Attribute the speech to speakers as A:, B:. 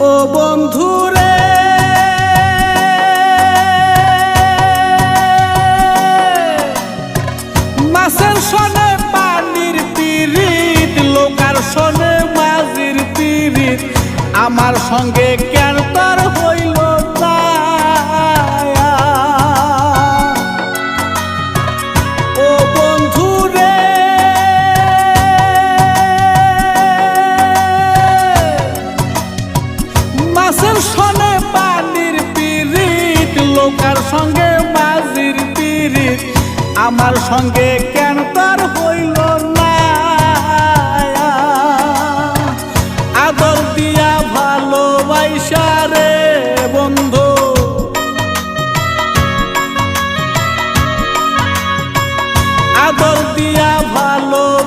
A: ও বন্ধুরে মাছের সনে পানির পিরিত, লোকার সনে মাঝির পিরিত, আমার সঙ্গে কেন তোর হইল না? ও বন্ধুরে মাছের সনে পানির পিরিত, লোকার সঙ্গে মাঝির পিরিত, আমার সঙ্গে